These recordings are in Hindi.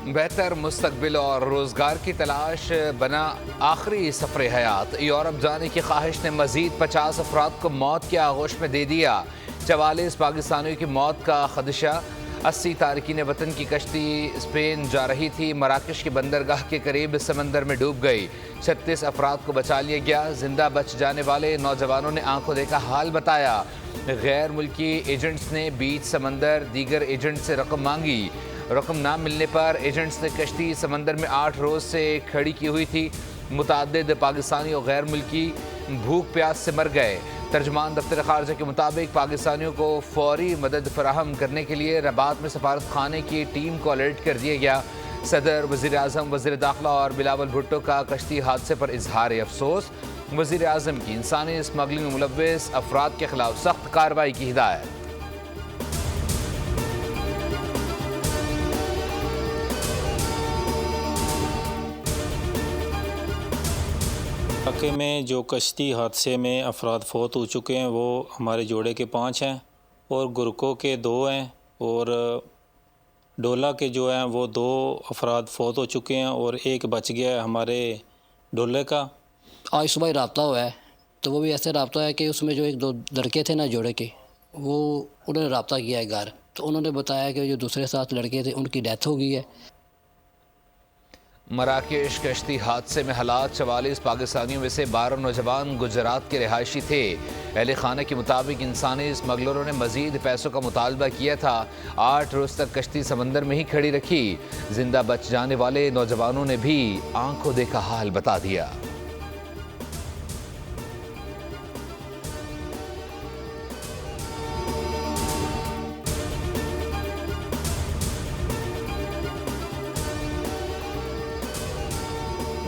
बेहतर मुस्तकबिल और रोज़गार की तलाश बना आखिरी सफ़र हयात। यूरोप जाने की ख्वाहिश ने मज़ीद 50 अफराद को मौत के आगोश में दे दिया। 44 पाकिस्तानियों की मौत का खदशा। 80 तारकीन वतन की कश्ती स्पेन जा रही थी, मराकश की बंदरगाह के करीब समंदर में डूब गई। 36 अफराद को बचा लिया गया। जिंदा बच जाने वाले नौजवानों ने आंखों देखा हाल बताया। गैर मुल्की एजेंट्स ने बीच समंदर दीगर एजेंट से रकम मांगी। रकम ना मिलने पर एजेंट्स ने कश्ती समंदर में 8 रोज़ से खड़ी की हुई थी। मुतअद्दिद पाकिस्तानी और गैर मुल्की भूख प्यास से मर गए। तर्जमान दफ्तर खारजा के मुताबिक पाकिस्तानियों को फौरी मदद फराहम करने के लिए रबात में सफारत खाने की टीम को अलर्ट कर दिया गया। सदर, वज़ीर आज़म, वज़ीर दाखिला और बिलावल भुट्टो का कश्ती हादसे पर इजहार अफसोस। वज़ीर आज़म की इंसानी स्मगलिंग में मुलव्वस अफराद के खिलाफ सख्त कार्रवाई की हिदायत। इलाके में जो कश्ती हादसे में अफराद फौत हो चुके हैं वो हमारे जोड़े के 5 हैं और गुरको के 2 हैं और डोला के जो हैं वो 2 अफराद फौत हो चुके हैं और एक बच गया है हमारे डोले का। आज सुबह ही रब्ता हुआ है, तो वो भी ऐसे रब्ता है कि उसमें जो 1-2 लड़के थे ना जोड़े के, वो उन्होंने रब्ता किया है घर, तो उन्होंने बताया कि जो दूसरे 7 लड़के थे उनकी डेथ हो गई है। मराकेश कश्ती हादसे में हलाक 44 पाकिस्तानियों में से 12 नौजवान गुजरात के रिहायशी थे। अहले खाना के मुताबिक इंसानी स्मगलरों ने मजीद पैसों का मुतालबा किया था। 8 रोज़ तक कश्ती समंदर में ही खड़ी रखी। जिंदा बच जाने वाले नौजवानों ने भी आंखों देखा हाल बता दिया।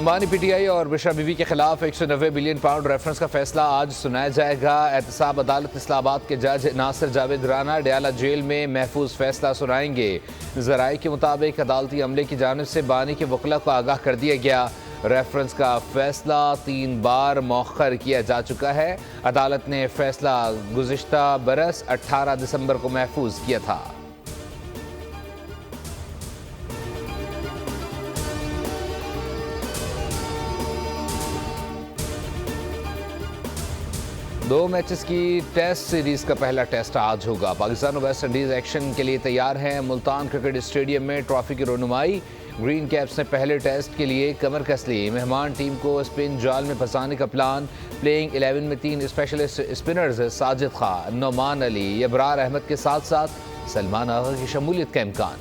मानी पीटीआई और बिशरा बीवी के खिलाफ 190 बिलियन पाउंड रेफरेंस का फैसला आज सुनाया जाएगा। एहतसाब अदालत इस्लामाबाद के जज नासिर जावेद राना डयाला जेल में महफूज फैसला सुनाएंगे। ज़राए के मुताबिक अदालती अमले की जानिब से बानी के वकला को आगाह कर दिया गया। रेफरेंस का फैसला 3 बार मौखर किया जा चुका है। अदालत ने फैसला गुज़िश्ता बरस 18 दिसंबर को महफूज किया था। 2 मैचेस की टेस्ट सीरीज का पहला टेस्ट आज होगा। पाकिस्तान और वेस्ट इंडीज एक्शन के लिए तैयार हैं। मुल्तान क्रिकेट स्टेडियम में ट्रॉफी की रोनुमाई। ग्रीन कैप्स ने पहले टेस्ट के लिए कमर कस ली। मेहमान टीम को स्पिन जाल में फंसाने का प्लान। प्लेइंग 11 में 3 स्पेशलिस्ट स्पिनर्स साजिद खान, नोमान अली, इब्रार अहमद के साथ साथ सलमान आगा की शमूलियत का इम्कान।